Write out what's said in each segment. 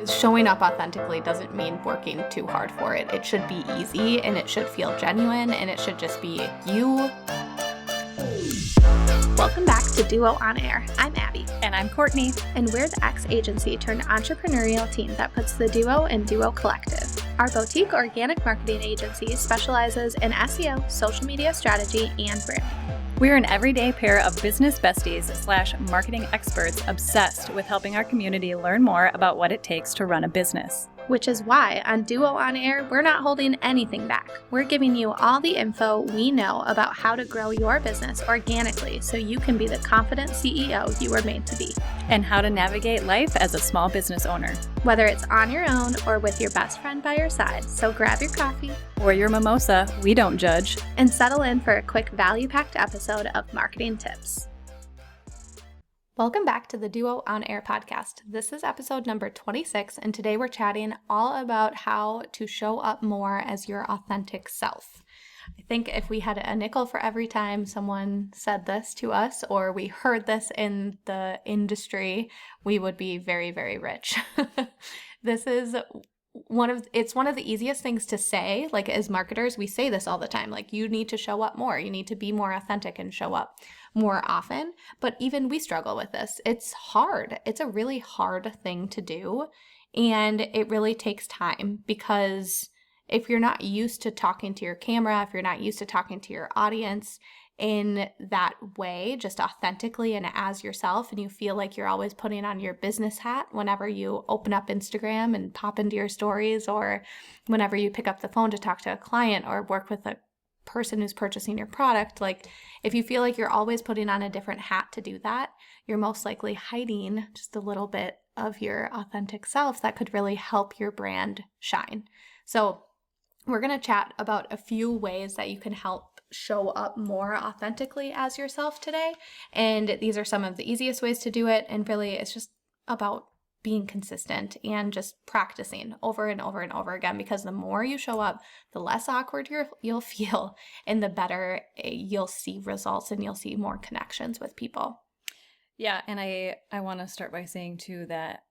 Showing up authentically doesn't mean working too hard for it. It should be easy and it should feel genuine and it should just be you. Welcome back to Duo On Air. I'm Abby. And I'm Courtney. And we're the X agency turned entrepreneurial team that puts the Duo in Duo Collective. Our boutique organic marketing agency specializes in SEO, social media strategy, and branding. We're an everyday pair of business besties / marketing experts obsessed with helping our community learn more about what it takes to run a business. Which is why on Duo On Air, we're not holding anything back. We're giving you all the info we know about how to grow your business organically so you can be the confident CEO you were made to be. And how to navigate life as a small business owner. Whether it's on your own or with your best friend by your side, so grab your coffee or your mimosa, we don't judge, and settle in for a quick value-packed episode of Marketing Tips. Welcome back to the Duo On Air podcast. This is episode number 26, and today we're chatting all about how to show up more as your authentic self. I think if we had a nickel for every time someone said this to us or we heard this in the industry, we would be very, very rich. This is one of the easiest things to say. Like, as marketers, we say this all the time. Like, you need to show up more. You need to be more authentic and show up more often. But even we struggle with this. It's hard. It's a really hard thing to do. And it really takes time, because if you're not used to talking to your camera, if you're not used to talking to your audience in that way, just authentically and as yourself, and you feel like you're always putting on your business hat whenever you open up Instagram and pop into your stories, or whenever you pick up the phone to talk to a client or work with a person who's purchasing your product, like if you feel like you're always putting on a different hat to do that, you're most likely hiding just a little bit of your authentic self that could really help your brand shine. So we're going to chat about a few ways that you can help show up more authentically as yourself today. And these are some of the easiest ways to do it. And really, it's just about being consistent and just practicing over and over and over again, because the more you show up, the less awkward you'll feel, and the better you'll see results and you'll see more connections with people. Yeah. And I want to start by saying too that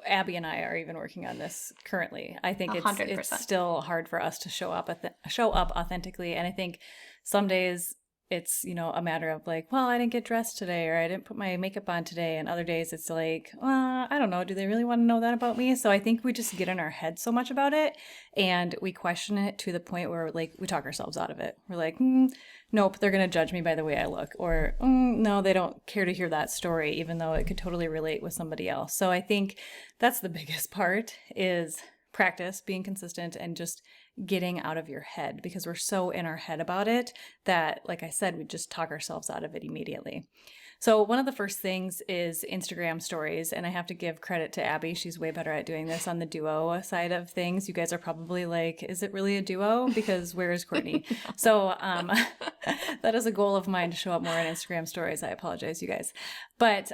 Abby and I are even working on this currently. I think it's still hard for us to show up authentically. And I think some days it's, a matter of like, well, I didn't get dressed today, or I didn't put my makeup on today. And other days it's like, I don't know. Do they really want to know that about me? So I think we just get in our head so much about it, and we question it to the point where like we talk ourselves out of it. We're like, nope, they're going to judge me by the way I look, or no, they don't care to hear that story, even though it could totally relate with somebody else. So I think that's the biggest part, is practice, being consistent, and just getting out of your head, because we're so in our head about it that, like I said, we just talk ourselves out of it immediately. So one of the first things is Instagram stories, and I have to give credit to Abby. She's way better at doing this on the duo side of things. You guys are probably like, is it really a duo? Because where is Courtney? So that is a goal of mine, to show up more on Instagram stories. I apologize, you guys. But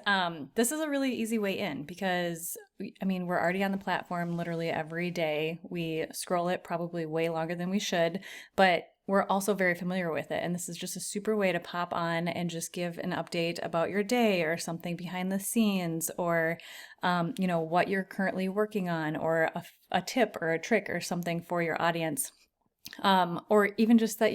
this is a really easy way in, because we're already on the platform literally every day. We scroll it probably way longer than we should, but we're also very familiar with it. And this is just a super way to pop on and just give an update about your day, or something behind the scenes, or, what you're currently working on, or a tip or a trick or something for your audience. Or even just that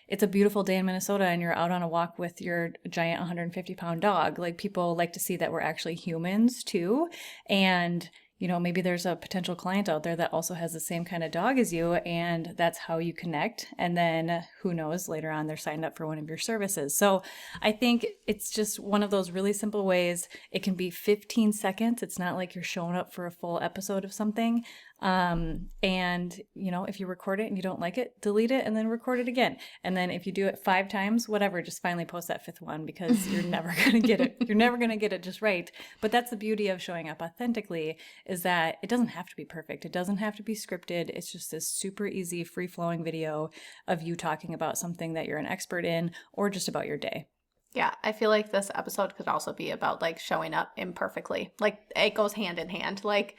it's a beautiful day in Minnesota and you're out on a walk with your giant 150-pound dog. Like, people like to see that we're actually humans too. And maybe there's a potential client out there that also has the same kind of dog as you, and that's how you connect. And then who knows, later on they're signed up for one of your services. So I think it's just one of those really simple ways. It can be 15 seconds. It's not like you're showing up for a full episode of something. And if you record it and you don't like it, delete it and then record it again. And then if you do it 5 times, whatever, just finally post that 5th one, because you're never going to get it. You're never going to get it just right. But that's the beauty of showing up authentically, is that it doesn't have to be perfect. It doesn't have to be scripted. It's just this super easy, free-flowing video of you talking about something that you're an expert in, or just about your day. Yeah, I feel like this episode could also be about like showing up imperfectly. Like, it goes hand in hand. Like,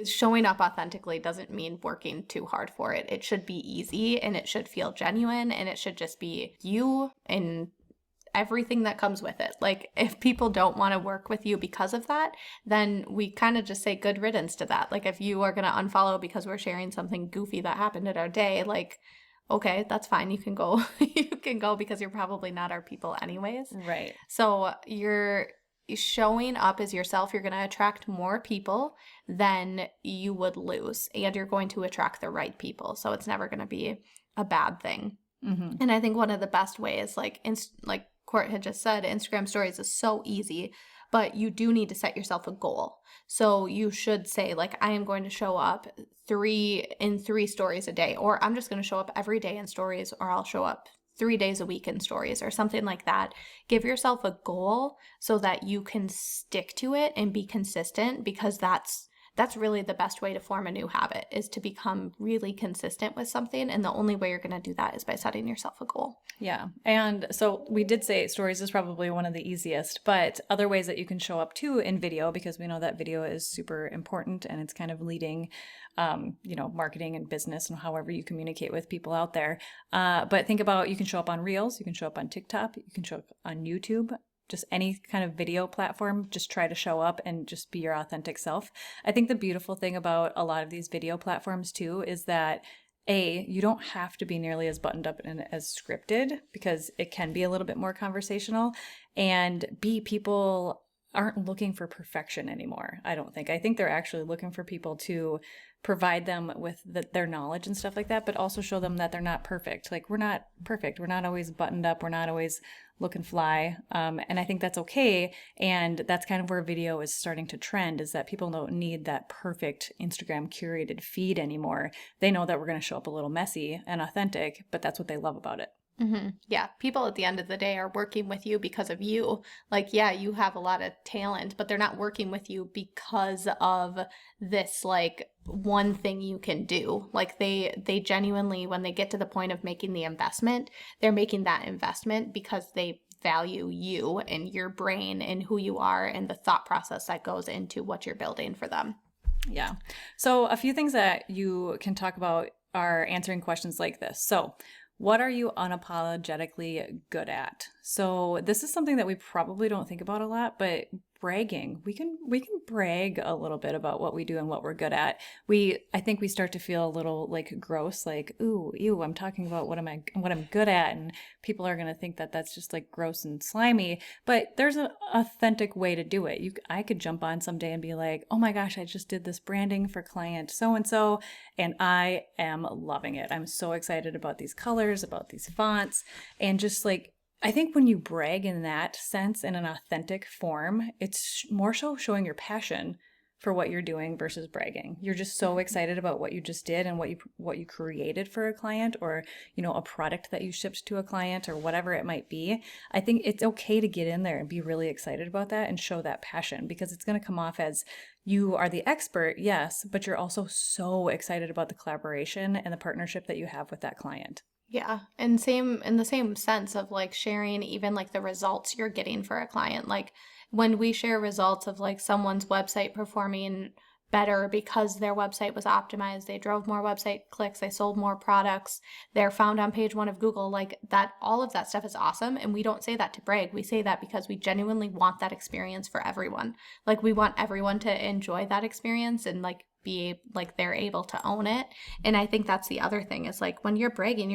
showing up authentically doesn't mean working too hard for it. It should be easy, and it should feel genuine, and it should just be you and everything that comes with it. Like if people don't want to work with you because of that, then we kind of just say good riddance to that. Like if you are going to unfollow because we're sharing something goofy that happened in our day, like, okay, that's fine. You can go. You can go because you're probably not our people anyways. Right. So you're showing up as yourself. You're going to attract more people than you would lose, and you're going to attract the right people. So it's never going to be a bad thing. Mm-hmm. And I think one of the best ways, like Court had just said, Instagram stories is so easy, but you do need to set yourself a goal. So you should say, like, I am going to show up 3 stories a day, or I'm just going to show up every day in stories, or I'll show up 3 days a week in stories, or something like that. Give yourself a goal so that you can stick to it and be consistent, because that's really the best way to form a new habit, is to become really consistent with something. And the only way you're going to do that is by setting yourself a goal. Yeah. And so we did say stories is probably one of the easiest, but other ways that you can show up too in video, because we know that video is super important and it's kind of leading, marketing and business and however you communicate with people out there. But think about, you can show up on Reels, you can show up on TikTok, you can show up on YouTube, just any kind of video platform. Just try to show up and just be your authentic self. I think the beautiful thing about a lot of these video platforms too is that you don't have to be nearly as buttoned up and as scripted, because it can be a little bit more conversational. And B, people aren't looking for perfection anymore, I don't think. I think they're actually looking for people to provide them with their knowledge and stuff like that, but also show them that they're not perfect. Like, we're not perfect. We're not always buttoned up. We're not always looking fly. And I think that's okay. And that's kind of where video is starting to trend, is that people don't need that perfect Instagram curated feed anymore. They know that we're going to show up a little messy and authentic, but that's what they love about it. Mm-hmm. Yeah. People at the end of the day are working with you because of you. Like, yeah, you have a lot of talent, but they're not working with you because of this, like, one thing you can do. Like, they genuinely, when they get to the point of making the investment, they're making that investment because they value you and your brain and who you are and the thought process that goes into what you're building for them. Yeah. So a few things that you can talk about are answering questions like this. So, what are you unapologetically good at? So this is something that we probably don't think about a lot, but bragging, we can brag a little bit about what we do and what we're good at. I think we start to feel a little like gross, like, ooh, ew, I'm talking about what I'm good at, and people are going to think that that's just like gross and slimy. But there's an authentic way to do it. I could jump on someday and be like, oh my gosh, I just did this branding for client so-and-so, and I am loving it. I'm so excited about these colors, about these fonts, and just like, I think when you brag in that sense, in an authentic form, it's more so showing your passion for what you're doing versus bragging. You're just so excited about what you just did and what you created for a client, or, a product that you shipped to a client, or whatever it might be. I think it's okay to get in there and be really excited about that and show that passion, because it's going to come off as you are the expert, yes, but you're also so excited about the collaboration and the partnership that you have with that client. Yeah. And same in the same sense of like sharing even like the results you're getting for a client. Like when we share results of like someone's website performing better because their website was optimized, they drove more website clicks, they sold more products, they're found on page 1 of Google, like that, all of that stuff is awesome. And we don't say that to brag. We say that because we genuinely want that experience for everyone. Like we want everyone to enjoy that experience and like be like they're able to own it. And I think that's the other thing is like when you're bragging,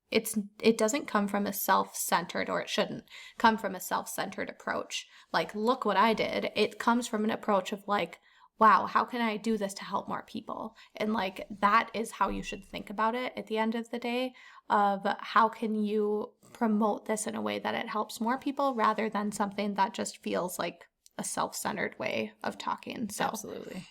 it doesn't come from a self-centered, or it shouldn't come from a self-centered approach. Like, look what I did. It comes from an approach of like, wow, how can I do this to help more people? And like, that is how you should think about it at the end of the day, of how can you promote this in a way that it helps more people rather than something that just feels like a self-centered way of talking. So absolutely.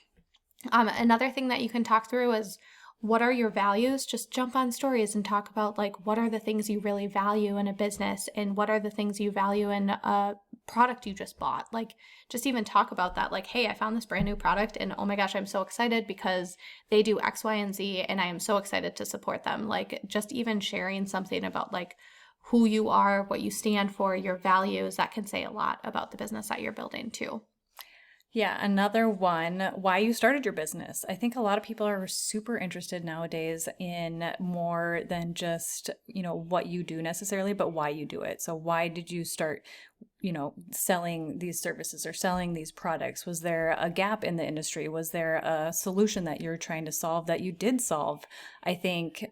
Another thing that you can talk through is, what are your values? Just jump on stories and talk about like, what are the things you really value in a business, and what are the things you value in a product you just bought? Like, just even talk about that. Like, hey, I found this brand new product and oh my gosh, I'm so excited because they do X, Y, and Z, and I am so excited to support them. Like, just even sharing something about like who you are, what you stand for, your values, that can say a lot about the business that you're building too. Yeah, another one, why you started your business. I think a lot of people are super interested nowadays in more than just, what you do necessarily, but why you do it. So why did you start, selling these services or selling these products? Was there a gap in the industry? Was there a solution that you're trying to solve that you did solve? I think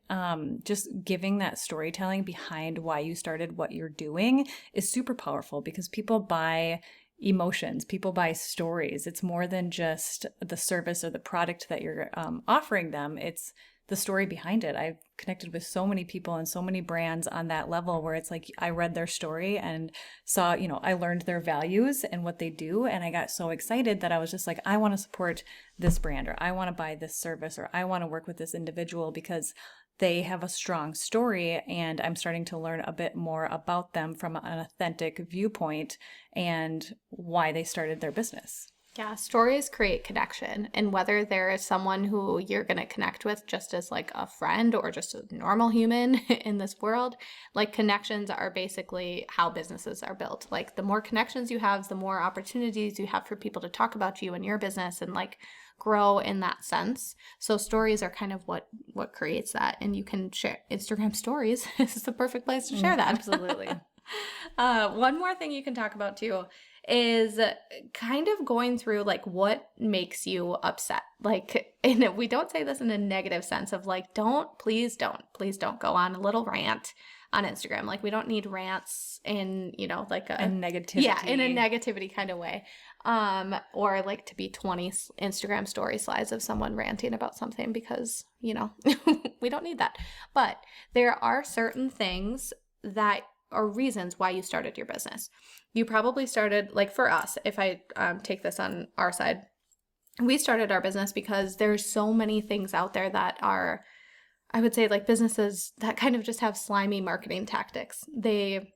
just giving that storytelling behind why you started what you're doing is super powerful, because people buy emotions, people buy stories. It's more than just the service or the product that you're offering them. It's the story behind it. I've connected with so many people and so many brands on that level where it's like I read their story and saw, I learned their values and what they do. And I got so excited that I was just like, I want to support this brand, or I want to buy this service, or I want to work with this individual because they have a strong story, and I'm starting to learn a bit more about them from an authentic viewpoint and why they started their business. Yeah, stories create connection. And whether there is someone who you're going to connect with just as like a friend or just a normal human in this world, like connections are basically how businesses are built. Like the more connections you have, the more opportunities you have for people to talk about you and your business and like grow in that sense. So stories are kind of what creates that. And you can share Instagram stories. This is the perfect place to share that. Absolutely. One more thing you can talk about too is kind of going through like what makes you upset. Like, and we don't say this in a negative sense of like, please don't go on a little rant on Instagram. Like we don't need rants in, like a negativity. Yeah, in a negativity kind of way. Or like to be 20 Instagram story slides of someone ranting about something because, we don't need that. But there are certain things that are reasons why you started your business. You probably started, like for us, if I take this on our side, we started our business because there's so many things out there that are, I would say, like businesses that kind of just have slimy marketing tactics. They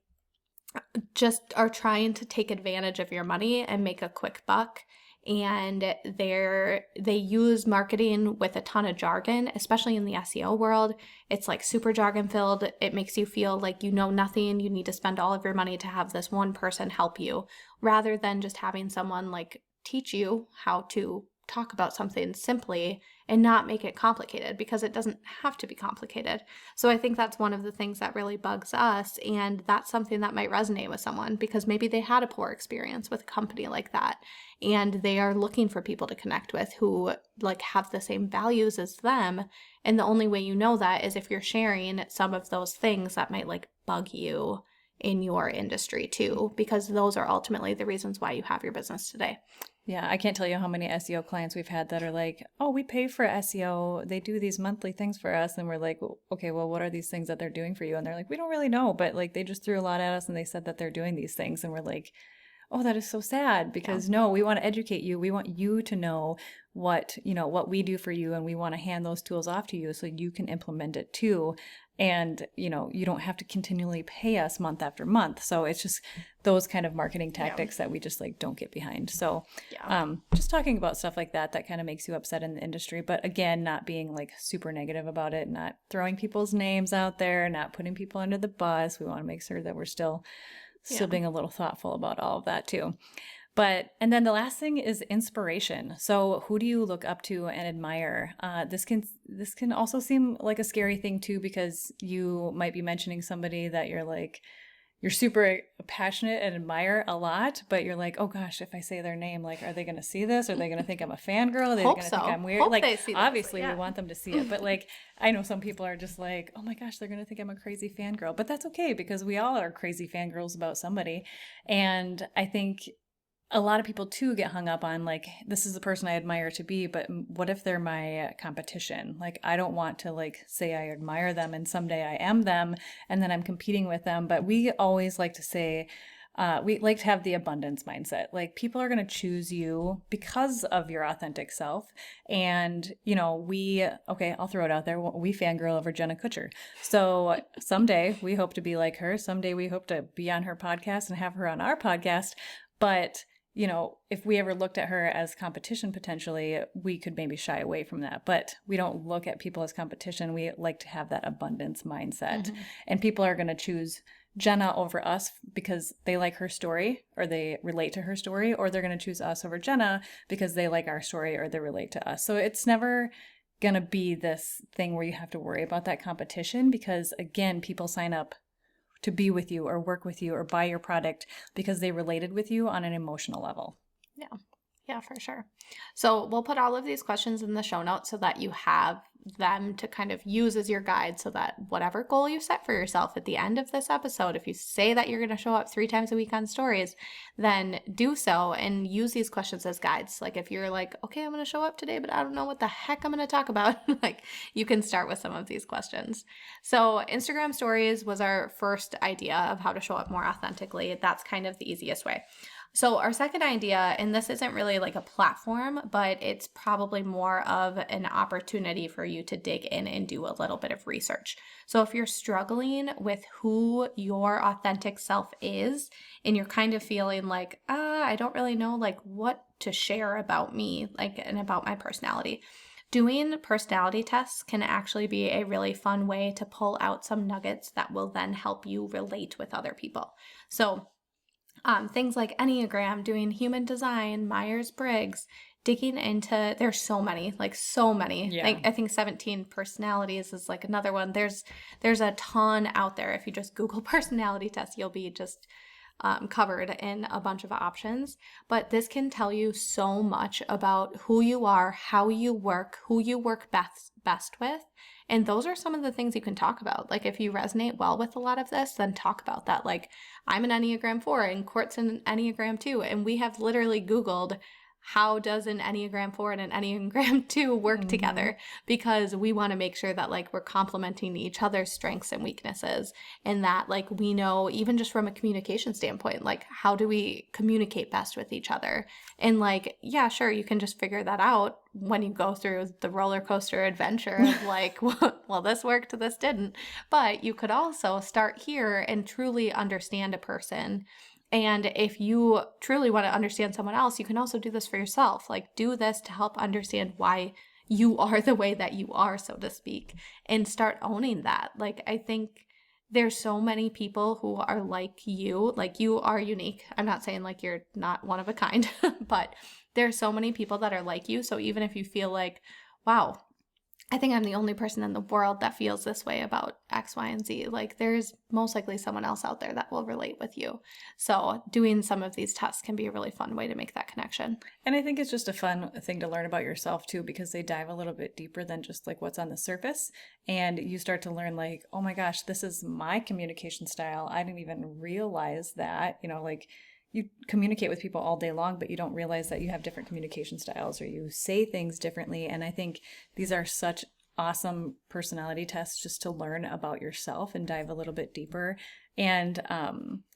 just are trying to take advantage of your money and make a quick buck. And they use marketing with a ton of jargon, especially in the SEO world. It's like super jargon filled. It makes you feel like you know nothing. You need to spend all of your money to have this one person help you, rather than just having someone like teach you how to talk about something simply and not make it complicated, because it doesn't have to be complicated. So I think that's one of the things that really bugs us, and that's something that might resonate with someone because maybe they had a poor experience with a company like that and they are looking for people to connect with who like have the same values as them. And the only way you know that is if you're sharing some of those things that might like bug you in your industry too, because those are ultimately the reasons why you have your business today. Yeah, I can't tell you how many SEO clients we've had that are like, oh, we pay for SEO. They do these monthly things for us. And we're like, okay, well, what are these things that they're doing for you? And they're like, we don't really know, but like they just threw a lot at us and they said that they're doing these things. And we're like, oh, that is so sad, because no, we want to educate you. We want you to know what we do for you. And we want to hand those tools off to you so you can implement it too. And, you don't have to continually pay us month after month. So it's just those kind of marketing tactics that we just like don't get behind. So just talking about stuff like that kind of makes you upset in the industry. But again, not being like super negative about it, not throwing people's names out there, not putting people under the bus. We want to make sure that we're still being a little thoughtful about all of that too. And then the last thing is inspiration. So who do you look up to and admire? This can also seem like a scary thing too, because you might be mentioning somebody that you're super passionate and admire a lot, but you're like, oh gosh, if I say their name, like, are they going to see this? Are they going to think I'm a fangirl? Are they going to think I'm weird? Hope like, they see this. Obviously we want them to see it, but like, I know some people are just like, oh my gosh, they're going to think I'm a crazy fangirl, but that's okay, because we all are crazy fangirls about somebody. And I think a lot of people too get hung up on like, this is the person I admire to be, but what if they're my competition? Like, I don't want to like say I admire them and someday I am them and then I'm competing with them. But we always like to say, we like to have the abundance mindset. Like, people are going to choose you because of your authentic self. And, I'll throw it out there. We fangirl over Jenna Kutcher. So someday we hope to be like her. Someday we hope to be on her podcast and have her on our podcast. But if we ever looked at her as competition, potentially, we could maybe shy away from that. But we don't look at people as competition. We like to have that abundance mindset. Mm-hmm. And people are going to choose Jenna over us because they like her story or they relate to her story, or they're going to choose us over Jenna because they like our story or they relate to us. So it's never going to be this thing where you have to worry about that competition, because again, people sign up to be with you or work with you or buy your product because they related with you on an emotional level. Yeah, for sure. So we'll put all of these questions in the show notes so that you have them to kind of use as your guide, so that whatever goal you set for yourself at the end of this episode, if you say that you're going to show up 3 times a week on stories, then do so and use these questions as guides. Like if you're like, okay, I'm going to show up today, but I don't know what the heck I'm going to talk about, like you can start with some of these questions. So Instagram stories was our first idea of how to show up more authentically. That's kind of the easiest way. So our second idea, and this isn't really like a platform, but it's probably more of an opportunity for you to dig in and do a little bit of research. So if you're struggling with who your authentic self is, and you're kind of feeling like, I don't really know like what to share about me, like, and about my personality, doing personality tests can actually be a really fun way to pull out some nuggets that will then help you relate with other people. So things like Enneagram, doing human design, Myers-Briggs, digging into, there's so many. Yeah. I think 17 personalities is like another one. There's a ton out there. If you just Google personality test, you'll be just covered in a bunch of options. But this can tell you so much about who you are, how you work, who you work best with. And those are some of the things you can talk about. Like if you resonate well with a lot of this, then talk about that. Like I'm an Enneagram 4 and Court's an Enneagram 2. And we have literally Googled how does an Enneagram 4 and an Enneagram 2 work together, because we want to make sure that like we're complementing each other's strengths and weaknesses, and that like we know, even just from a communication standpoint, like how do we communicate best with each other. And like, yeah, sure, you can just figure that out when you go through the roller coaster adventure of like, well, this worked, this didn't. But you could also start here and truly understand a person. And if you truly want to understand someone else, you can also do this for yourself. Like do this to help understand why you are the way that you are, so to speak, and start owning that. Like I think there's so many people who are like you are unique. I'm not saying like you're not one of a kind, but there's so many people that are like you. So even if you feel like, wow, I think I'm the only person in the world that feels this way about X, Y, and Z, like there's most likely someone else out there that will relate with you. So doing some of these tests can be a really fun way to make that connection. And I think it's just a fun thing to learn about yourself too, because they dive a little bit deeper than just like what's on the surface. And you start to learn like, oh my gosh, this is my communication style. I didn't even realize that, like you communicate with people all day long, but you don't realize that you have different communication styles or you say things differently. And I think these are such awesome personality tests just to learn about yourself and dive a little bit deeper and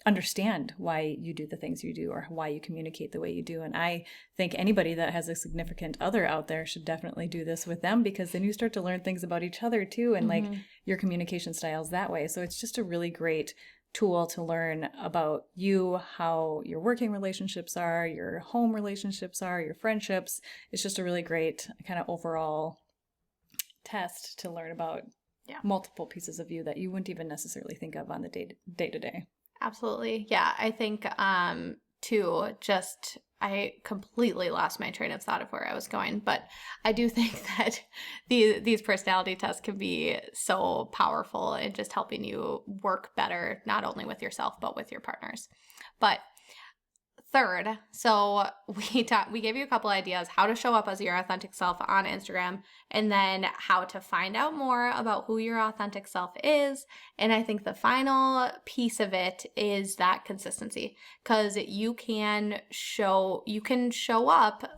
understand why you do the things you do or why you communicate the way you do. And I think anybody that has a significant other out there should definitely do this with them, because then you start to learn things about each other too, and like your communication styles that way. So it's just a really great tool to learn about you, how your working relationships are, your home relationships are, your friendships. It's just a really great kind of overall test to learn about multiple pieces of you that you wouldn't even necessarily think of on the day to day. Absolutely. Yeah. I think too, just I completely lost my train of thought of where I was going, but I do think that these personality tests can be so powerful in just helping you work better, not only with yourself, but with your partners. But third, so we gave you a couple ideas how to show up as your authentic self on Instagram, and then how to find out more about who your authentic self is. And I think the final piece of it is that consistency, because you can show up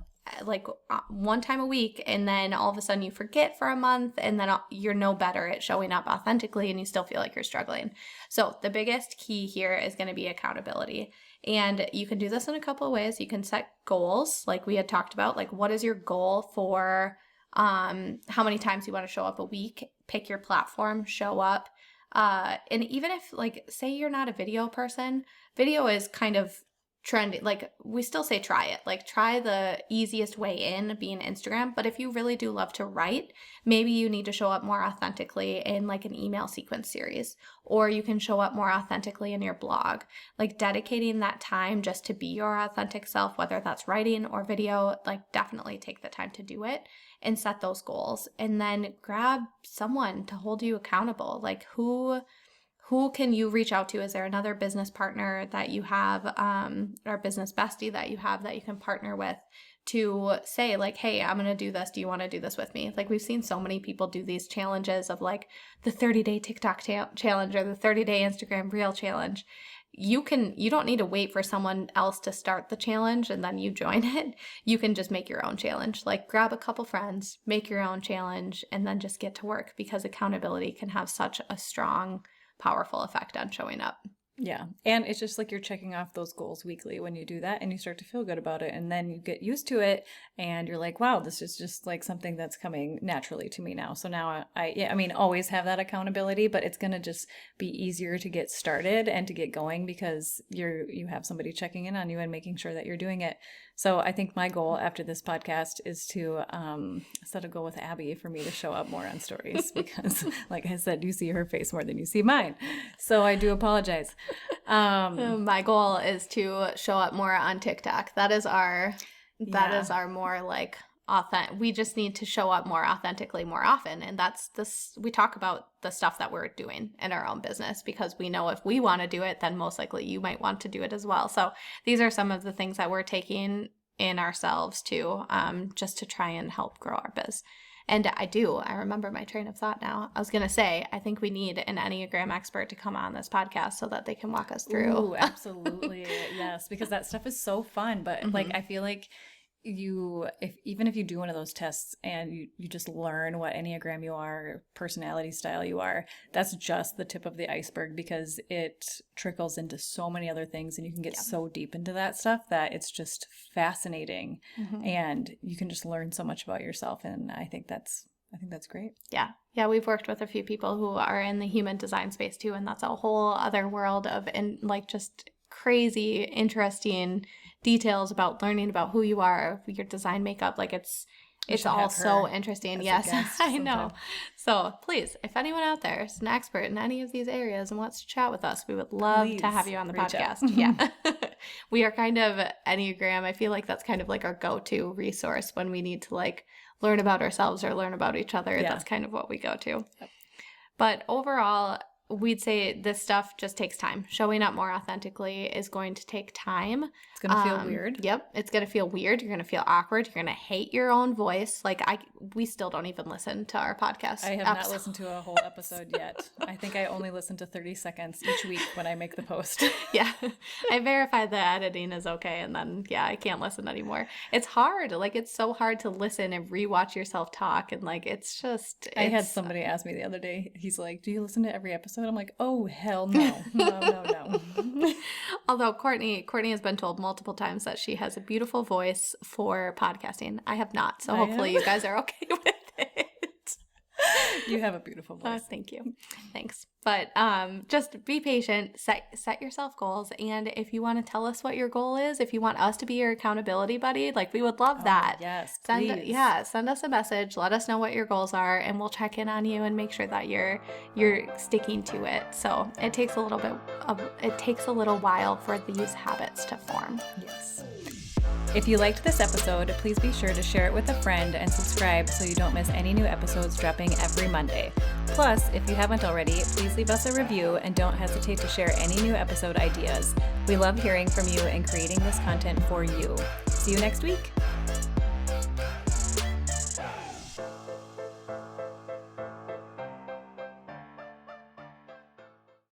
like one time a week, and then all of a sudden you forget for a month, and then you're no better at showing up authentically, and you still feel like you're struggling. So the biggest key here is going to be accountability. And you can do this in a couple of ways. You can set goals, like we had talked about, like what is your goal for how many times you want to show up a week, pick your platform, show up. And even if like, say you're not a video person, video is kind of trendy, like we still say try it, like try the easiest way in being Instagram. But if you really do love to write, maybe you need to show up more authentically in like an email sequence series, or you can show up more authentically in your blog, like dedicating that time just to be your authentic self, whether that's writing or video. Like definitely take the time to do it and set those goals, and then grab someone to hold you accountable. Like who can you reach out to? Is there another business partner that you have, or business bestie that you have that you can partner with to say like, hey, I'm going to do this. Do you want to do this with me? Like we've seen so many people do these challenges of like the 30-day TikTok challenge or the 30-day Instagram Reel challenge. You don't need to wait for someone else to start the challenge and then you join it. You can just make your own challenge. Like grab a couple friends, make your own challenge, and then just get to work, because accountability can have such a strong, powerful effect on showing up. Yeah. And it's just like you're checking off those goals weekly when you do that, and you start to feel good about it. And then you get used to it and you're like, wow, this is just like something that's coming naturally to me now. So now I mean, always have that accountability, but it's going to just be easier to get started and to get going because you have somebody checking in on you and making sure that you're doing it. So I think my goal after this podcast is to set a goal with Abby for me to show up more on stories because like I said, you see her face more than you see mine. So I do apologize. My goal is to show up more on TikTok. That is our more like authentic. We just need to show up more authentically more often. And that's this, we talk about the stuff that we're doing in our own business because we know if we want to do it, then most likely you might want to do it as well. So these are some of the things that we're taking in ourselves too, just to try and help grow our biz. And I remember my train of thought now. I was going to say, I think we need an Enneagram expert to come on this podcast so that they can walk us through. Ooh, absolutely. Yes, because that stuff is so fun. But like, I feel like even if you do one of those tests and you just learn what Enneagram you are, personality style you are, that's just the tip of the iceberg because it trickles into so many other things and you can get so deep into that stuff that it's just fascinating and you can just learn so much about yourself. And I think that's great. Yeah. Yeah. We've worked with a few people who are in the human design space too. And that's a whole other world of just crazy, interesting details about learning about who you are, your design makeup. Like it's all so interesting. Yes, I know. So please, if anyone out there is an expert in any of these areas and wants to chat with us, we would love to have you on the podcast. Yeah. We are kind of Enneagram. I feel like that's kind of like our go-to resource when we need to like learn about ourselves or learn about each other. Yeah. That's kind of what we go to. Yep. But overall, we'd say this stuff just takes time. Showing up more authentically is going to take time. It's going to feel weird. Yep. It's going to feel weird. You're going to feel awkward. You're going to hate your own voice. Like we still don't even listen to our podcast. I have not listened to a whole episode yet. I think I only listen to 30 seconds each week when I make the post. Yeah. I verified the editing is okay. And then, I can't listen anymore. It's hard. Like it's so hard to listen and rewatch yourself talk. And like, I had somebody ask me the other day, he's like, do you listen to every episode? I'm like, oh, hell no. No. Although Courtney has been told multiple times that she has a beautiful voice for podcasting. I have not. So hopefully you guys are okay with it. You have a beautiful voice. Thank you. Thanks. But just be patient, set yourself goals. And if you want to tell us what your goal is, if you want us to be your accountability buddy, like we would love that. Yes, please. Send us a message. Let us know what your goals are and we'll check in on you and make sure that you're sticking to it. So it takes a little while for these habits to form. Yes. If you liked this episode, please be sure to share it with a friend and subscribe so you don't miss any new episodes dropping every Monday. Plus, if you haven't already, please leave us a review and don't hesitate to share any new episode ideas. We love hearing from you and creating this content for you. See you next week.